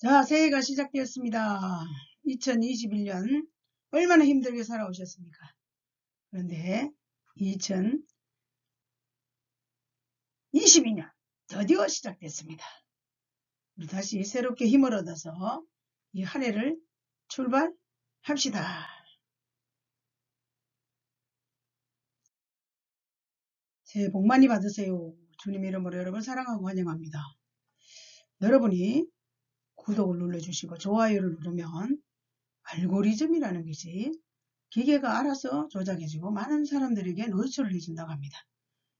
자, 새해가 시작되었습니다. 2021년 얼마나 힘들게 살아오셨습니까? 그런데 2022년 드디어 시작됐습니다. 우리 다시 새롭게 힘을 얻어서 이 한 해를 출발합시다. 새해 복 많이 받으세요. 주님 이름으로 여러분 사랑하고 환영합니다. 여러분이 구독을 눌러주시고 좋아요를 누르면 알고리즘이라는 것이 기계가 알아서 조작해주고 많은 사람들에게 노출을 해준다고 합니다.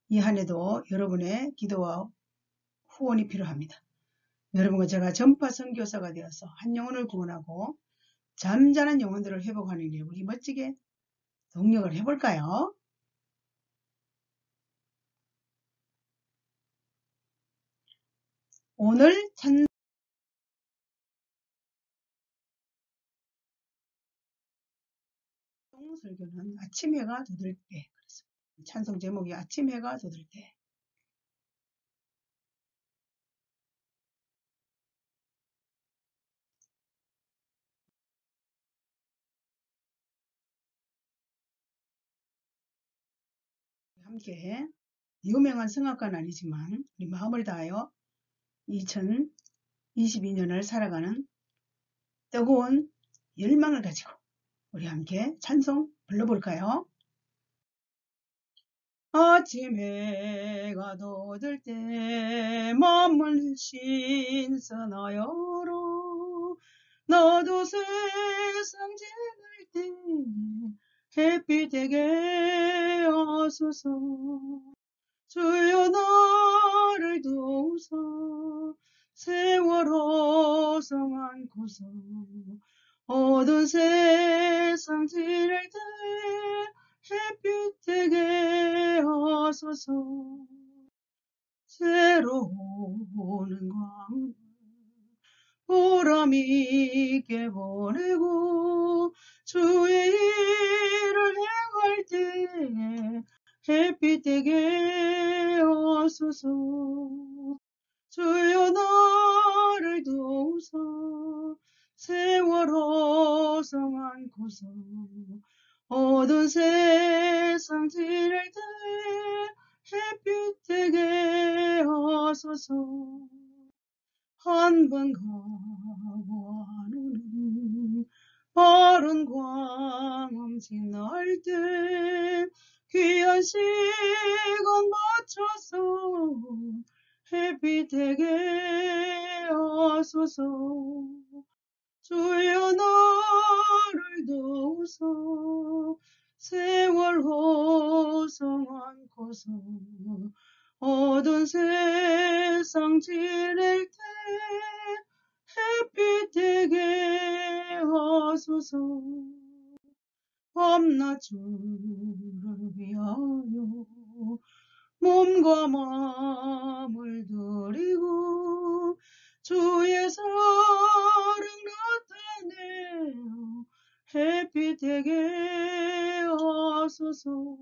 이 한 해도 여러분의 기도와 후원이 필요합니다. 여러분과 제가 전파 선교사가 되어서 한 영혼을 구원하고 잠자는 영혼들을 회복하는 일 우리 멋지게 동력을 해볼까요? 오늘 찬송 설교는 아침 해가 돋을 때 그렇습니다. 찬송 제목이 아침 해가 돋을 때. 함께 유명한 성악가는 아니지만 우리 마음을 다하여 2022년을 살아가는 뜨거운 열망을 가지고 우리 함께 찬송 불러볼까요? 아침 해가 돋을 때 맘을 신선하여라. 나도 세상 지날 때 햇빛 되게 하소서. 주여 나를 도우사 세월 어성한 고서 어두운 세상 지날 때 햇빛 되게 하소서. 새로운 광을 보람 있게 보내고 주의 일을 행할 때 햇빛 되게 하소서. 주여 나를 도우사 세월 어성한 고서 어두운 세상 지날 때 햇빛 되게 하소서. 한 번 가고 안 오는 빠른 광음 지날 때 귀한 시간 맞춰서 햇빛 되게 하소서. 주여 나를 도우사 세월 호성한 고서 어두운 세상 지낼 때 햇빛 되게 하소서. 밤낮 주를 위하여 몸과 마음을 드리고 주의 사랑 나타내어 햇빛 되게 하소서.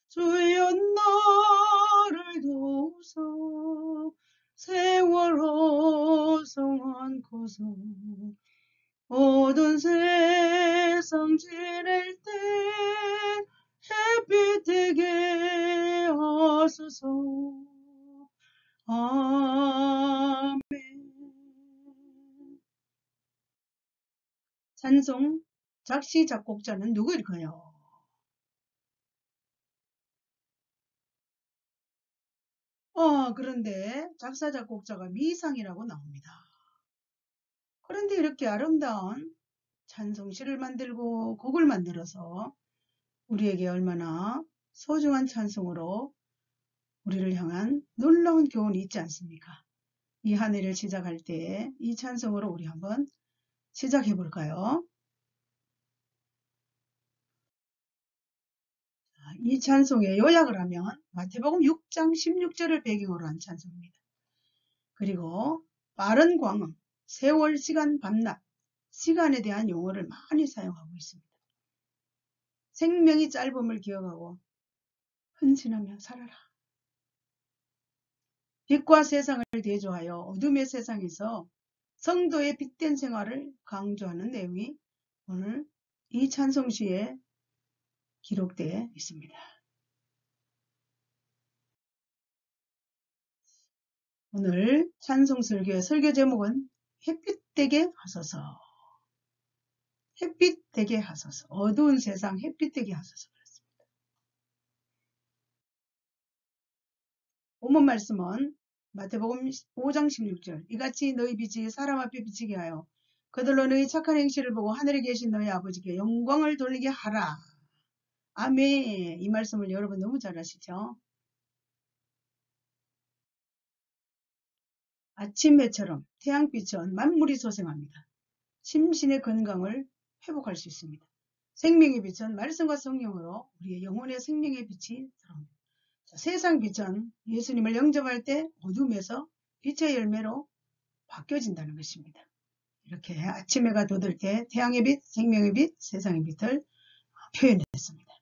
주여 나를 도우사 세월 호성한 고서 어두운 세상 지낼 때 햇빛 되게 하소서. 아멘. 찬송 작시 작곡자는 누구일까요? 그런데 작사 작곡자가 미상이라고 나옵니다. 그런데 이렇게 아름다운 찬송시를 만들고 곡을 만들어서 우리에게 얼마나 소중한 찬송으로 우리를 향한 놀라운 교훈이 있지 않습니까? 이 한 해를 시작할 때 이 찬송으로 우리 한번 시작해 볼까요? 이 찬송의 요약을 하면 마태복음 6장 16절을 배경으로 한 찬송입니다. 그리고 빠른 광음, 세월, 시간, 밤낮, 시간에 대한 용어를 많이 사용하고 있습니다. 생명이 짧음을 기억하고 헌신하며 살아라. 빛과 세상을 대조하여 어둠의 세상에서 성도의 빛된 생활을 강조하는 내용이 오늘 이 찬송시에 기록되어 있습니다. 오늘 찬송 설교의 설교 제목은 햇빛 되게 하소서. 햇빛 되게 하소서. 어두운 세상 햇빛 되게 하소서. 그렇습니다. 본문 말씀은 마태복음 5장 16절. 이같이 너희 빛이 사람 앞에 비치게 하여 그들로 너희 착한 행실을 보고 하늘에 계신 너희 아버지께 영광을 돌리게 하라. 아멘. 이 말씀을 여러분 너무 잘 아시죠? 아침 해처럼 태양빛은 만물이 소생합니다. 심신의 건강을 회복할 수 있습니다. 생명의 빛은 말씀과 성령으로 우리의 영혼의 생명의 빛이 들어옵니다. 세상 빛은 예수님을 영접할 때 어둠에서 빛의 열매로 바뀌어진다는 것입니다. 이렇게 아침 해가 돋을 때 태양의 빛, 생명의 빛, 세상의 빛을 표현했습니다.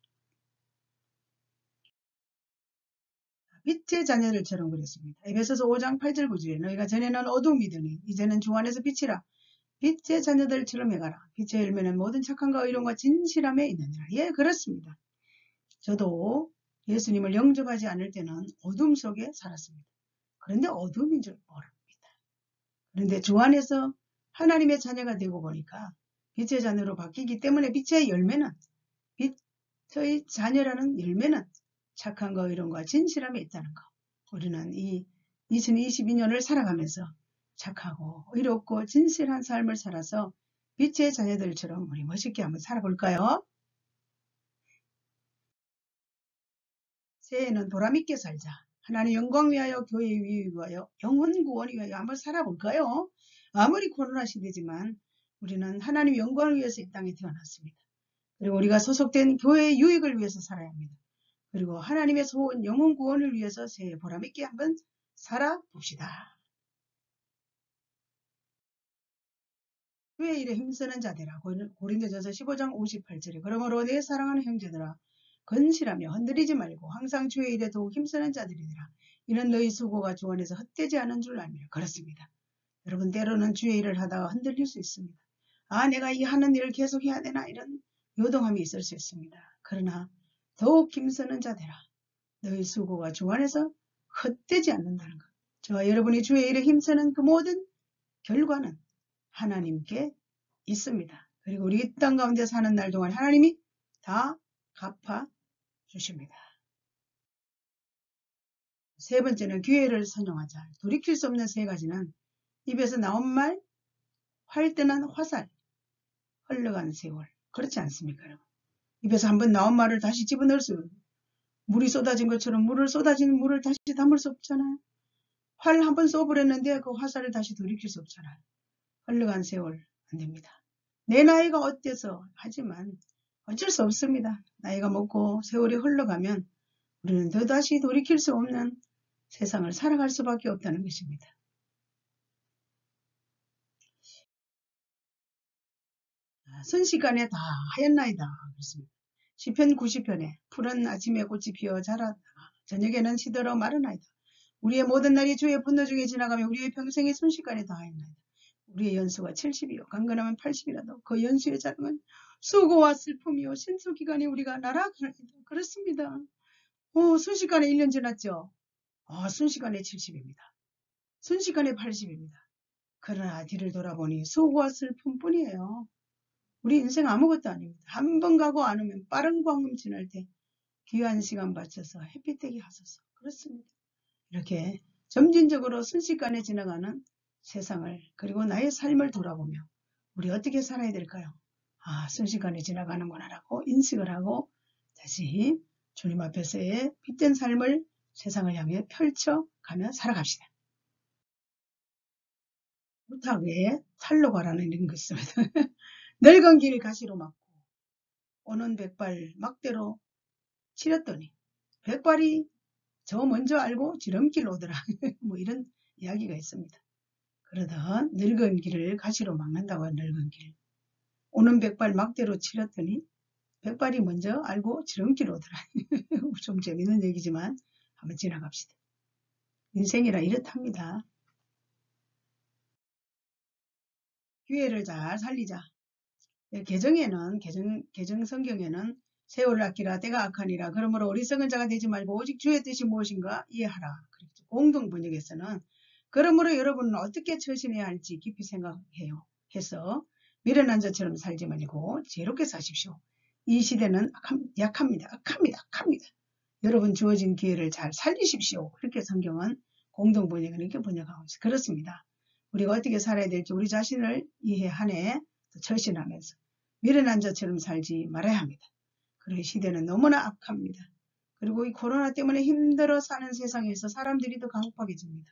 빛의 자녀들처럼 그랬습니다. 에베소서 5장 8절 9절에 너희가 전에는 어둠이더니 이제는 주 안에서 빛이라. 빛의 자녀들처럼 해가라. 빛의 열매는 모든 착함과 의로움과 진실함에 있느니라. 예, 그렇습니다. 저도 예수님을 영접하지 않을 때는 어둠 속에 살았습니다. 그런데 어둠인 줄 모릅니다. 그런데 주 안에서 하나님의 자녀가 되고 보니까 빛의 자녀로 바뀌기 때문에 빛의 열매는, 빛의 자녀라는 열매는 착함과 의로움과 진실함에 있다는 것. 우리는 이 2022년을 살아가면서 착하고 의롭고 진실한 삶을 살아서 빛의 자녀들처럼 우리 멋있게 한번 살아볼까요? 새해에는 보람있게 살자. 하나님 영광 위하여 교회 위하여 영혼 구원 위하여 한번 살아볼까요? 아무리 코로나 시대지만 우리는 하나님 영광을 위해서 이 땅에 태어났습니다. 그리고 우리가 소속된 교회의 유익을 위해서 살아야 합니다. 그리고 하나님의 소원 영혼 구원을 위해서 새해 보람있게 한번 살아봅시다. 교회 일에 힘쓰는 자들아. 고린도전서 15장 58절에 그러므로 내 사랑하는 형제들아 건실하며 흔들리지 말고 항상 주의 일에 더욱 힘쓰는 자들이니라. 이는 너희 수고가 주 안에서 헛되지 않은 줄 알미라. 그렇습니다. 여러분 때로는 주의 일을 하다가 흔들릴 수 있습니다. 아, 내가 이 하는 일을 계속 해야 되나 이런 요동함이 있을 수 있습니다. 그러나 더욱 힘쓰는 자들아 너희 수고가 주 안에서 헛되지 않는다는 것. 저와 여러분이 주의 일에 힘쓰는 그 모든 결과는 하나님께 있습니다. 그리고 우리 이 땅 가운데 사는 날 동안 하나님이 다 갚아 주십니다. 세 번째는 기회를 선용하자. 돌이킬 수 없는 세 가지는 입에서 나온 말, 활뜨는 화살, 흘러간 세월. 그렇지 않습니까, 여러분? 입에서 한번 나온 말을 다시 집어넣을 수, 물이 쏟아진 것처럼 쏟아진 물을 다시 담을 수 없잖아요. 활 한번 쏘버렸는데 그 화살을 다시 돌이킬 수 없잖아요. 흘러간 세월 안 됩니다. 내 나이가 어때서 하지만 어쩔 수 없습니다. 나이가 먹고 세월이 흘러가면 우리는 또다시 돌이킬 수 없는 세상을 살아갈 수밖에 없다는 것입니다. 순식간에 다 하였나이다. 그렇습니다. 시편 90편에 푸른 아침에 꽃이 피어 자라다가 저녁에는 시들어 마르나이다. 우리의 모든 날이 주의 분노 중에 지나가며 우리의 평생이 순식간에 다 하였나이다. 우리의 연수가 70이요 강건하면 80이라도 그 연수의 자랑은 수고와 슬픔이요 신수기간에 우리가 날아가나이다. 그렇습니다. 순식간에 1년 지났죠. 순식간에 70입니다. 순식간에 80입니다. 그러나 뒤를 돌아보니 수고와 슬픔뿐이에요. 우리 인생 아무것도 아닙니다. 한 번 가고 안 오면 빠른 광음 지날 때 귀한 시간 바쳐서 햇빛 되게 하소서. 그렇습니다. 이렇게 점진적으로 순식간에 지나가는 세상을 그리고 나의 삶을 돌아보며 우리 어떻게 살아야 될까요? 순식간에 지나가는구나라고 인식을 하고 다시 주님 앞에서의 빛된 삶을 세상을 향해 펼쳐가며 살아갑시다. 부탁에 탈로 가라는 이런 거 있습니다. 늙은 길 가시로 막고 오는 백발 막대로 치렀더니 백발이 저 먼저 알고 지름길로 오더라. 뭐 이런 이야기가 있습니다. 그러다 늙은 길을 가시로 막는다고 늙은 길. 오는 백발 막대로 치렀더니 백발이 먼저 알고 지름길로 오더라. 좀 재밌는 얘기지만 한번 지나갑시다. 인생이라 이렇답니다. 기회를 잘 살리자. 개정 성경에는 세월 아끼라 때가 악하니라. 그러므로 어리석은 자가 되지 말고 오직 주의 뜻이 무엇인가 이해하라. 그렇죠. 공동 번역에서는 그러므로 여러분은 어떻게 처신해야 할지 깊이 생각해요. 해서 미련한 자처럼 살지 말고 지혜롭게 사십시오. 이 시대는 약합니다. 악합니다. 여러분 주어진 기회를 잘 살리십시오. 그렇게 성경은 공동 번역은 이렇게 번역하고 있어요. 그렇습니다. 우리가 어떻게 살아야 될지 우리 자신을 이해 한 해 처신하면서 미련한 자처럼 살지 말아야 합니다. 그리고 시대는 너무나 악합니다. 그리고 이 코로나 때문에 힘들어 사는 세상에서 사람들이 더 가혹하게집니다.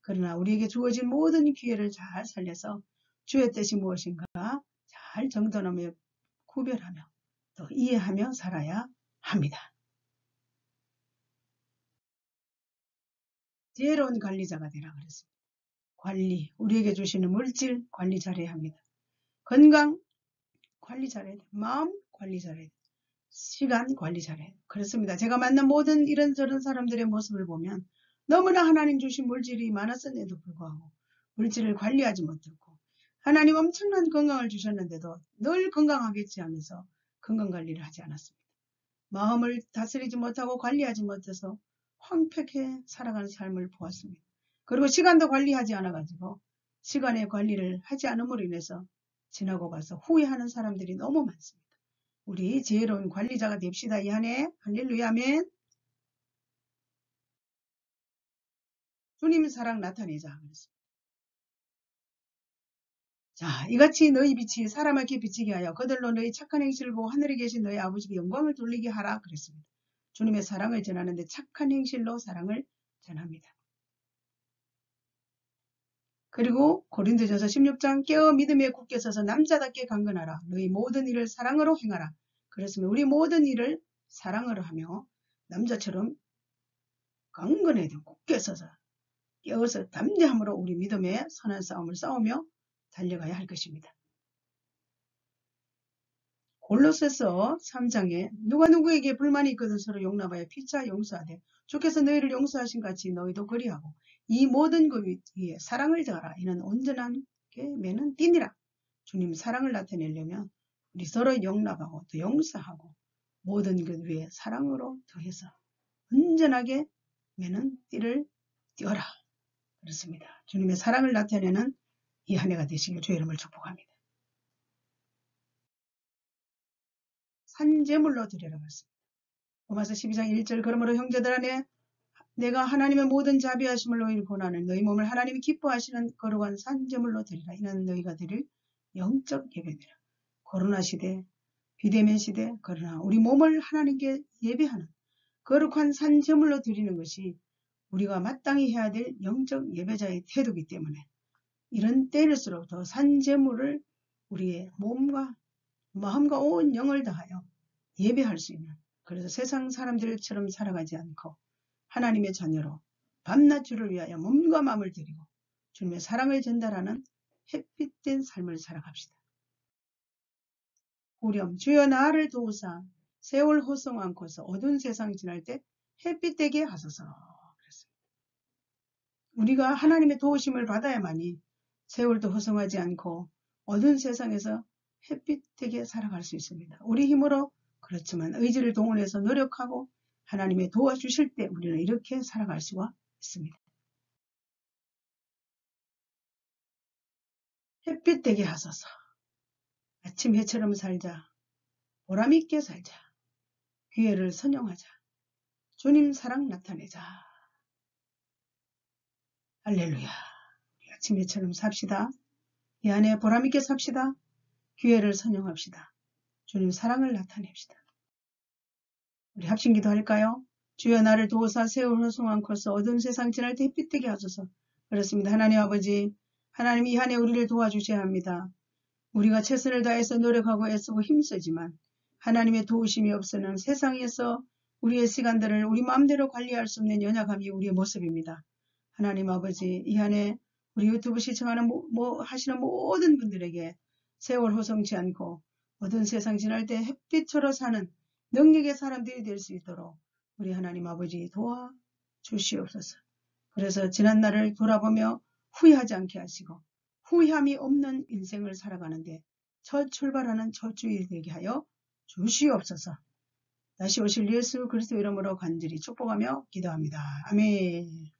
그러나 우리에게 주어진 모든 기회를 잘 살려서 주의 뜻이 무엇인가 잘 정돈하며 구별하며 또 이해하며 살아야 합니다. 지혜로운 관리자가 되라 그랬습니다. 관리, 우리에게 주시는 물질 관리 잘해야 합니다. 건강 관리 잘해야 돼요. 마음 관리 잘해야 돼요. 시간 관리 잘해요. 그렇습니다. 제가 만난 모든 이런저런 사람들의 모습을 보면 너무나 하나님 주신 물질이 많았음에도 불구하고 물질을 관리하지 못했고 하나님 엄청난 건강을 주셨는데도 늘 건강하겠지 하면서 건강 관리를 하지 않았습니다. 마음을 다스리지 못하고 관리하지 못해서 황폐하게 살아가는 삶을 보았습니다. 그리고 시간도 관리하지 않아가지고 시간의 관리를 하지 않음으로 인해서 지나고 가서 후회하는 사람들이 너무 많습니다. 우리 지혜로운 관리자가 됩시다. 이 한해 할렐루야 아멘. 주님 사랑 나타내자. 자, 이같이 너희 빛이 사람에게 비치게 하여 그들로 너희 착한 행실을 보고 하늘에 계신 너희 아버지께 영광을 돌리게 하라 그랬습니다. 주님의 사랑을 전하는데 착한 행실로 사랑을 전합니다. 그리고 고린도전서 16장 깨어 믿음에 굳게 서서 남자답게 강건하라. 너희 모든 일을 사랑으로 행하라. 그렇습니다. 우리 모든 일을 사랑으로 하며 남자처럼 강건해야 돼요. 굳게 서서 깨어서 담대함으로 우리 믿음의 선한 싸움을 싸우며 달려가야 할 것입니다. 골로새서 3장에 누가 누구에게 불만이 있거든 서로 용납하여 피차 용서하되 주께서 너희를 용서하신 같이 너희도 그리하고 이 모든 것 위에 사랑을 더하라. 이는 온전한 게 매는 띠니라. 주님 사랑을 나타내려면 우리 서로 용납하고 또 용서하고 모든 것 위에 사랑으로 더해서 온전하게 매는 띠를 띄어라. 그렇습니다. 주님의 사랑을 나타내는 이 한 해가 되시길 주의 이름을 축복합니다. 산제물로 드리라 그랬습니다. 로마서 12장 1절 그러므로 형제들 안에 내가 하나님의 모든 자비하심을 너희를 권하는 너희 몸을 하나님이 기뻐하시는 거룩한 산제물로 드리라. 이는 너희가 드릴 영적 예배니라. 코로나 시대, 비대면 시대, 그러나 우리 몸을 하나님께 예배하는 거룩한 산제물로 드리는 것이 우리가 마땅히 해야 될 영적 예배자의 태도이기 때문에 이런 때일수록 더 산제물을 우리의 몸과 마음과 온 영을 다하여 예배할 수 있는, 그래서 세상 사람들처럼 살아가지 않고 하나님의 자녀로 밤낮 주를 위하여 몸과 마음을 드리고 주님의 사랑을 전달하는 햇빛된 삶을 살아갑시다. 후렴 주여 나를 도우사 세월 호송 않고서 어두운 세상 지날 때 햇빛 되게 하소서. 그랬습니다. 우리가 하나님의 도우심을 받아야만이 세월도 호송하지 않고 어두운 세상에서 햇빛 되게 살아갈 수 있습니다. 우리 힘으로 그렇지만 의지를 동원해서 노력하고 하나님의 도와주실 때 우리는 이렇게 살아갈 수가 있습니다. 햇빛 되게 하소서. 아침 해처럼 살자. 보람있게 살자. 기회를 선용하자. 주님 사랑 나타내자. 할렐루야. 아침 해처럼 삽시다. 이 안에 보람있게 삽시다. 기회를 선용합시다. 주님 사랑을 나타냅시다. 우리 합심기도 할까요? 주여 나를 도우사 세월 호송 않고서 어두운 세상 지날 때 햇빛 되게 하소서. 그렇습니다. 하나님 아버지, 하나님 이 한 해 우리를 도와주셔야 합니다. 우리가 최선을 다해서 노력하고 애쓰고 힘쓰지만 하나님의 도우심이 없으면 세상에서 우리의 시간들을 우리 마음대로 관리할 수 없는 연약함이 우리의 모습입니다. 하나님 아버지, 이 한 해 우리 유튜브 시청하는 하시는 모든 분들에게 세월 호송치 않고 어두운 세상 지날 때 햇빛으로 사는 능력의 사람들이 될 수 있도록 우리 하나님 아버지 도와주시옵소서. 그래서 지난 날을 돌아보며 후회하지 않게 하시고 후회함이 없는 인생을 살아가는데 첫 출발하는 첫 주일 되게 하여 주시옵소서. 다시 오실 예수 그리스도 이름으로 간절히 축복하며 기도합니다. 아멘.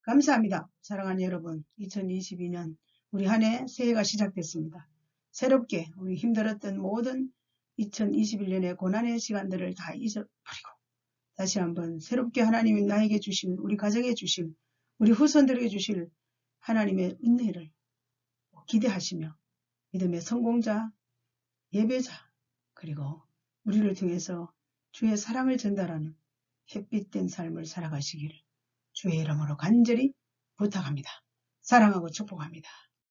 감사합니다. 사랑하는 여러분, 2022년 우리 한 해 새해가 시작됐습니다. 새롭게 우리 힘들었던 모든 2021년의 고난의 시간들을 다 잊어버리고 다시 한번 새롭게 하나님이 나에게 주신, 우리 가정에 주신, 우리 후손들에게 주실 하나님의 은혜를 기대하시며 믿음의 성공자, 예배자, 그리고 우리를 통해서 주의 사랑을 전달하는 햇빛된 삶을 살아가시기를 주의 이름으로 간절히 부탁합니다. 사랑하고 축복합니다.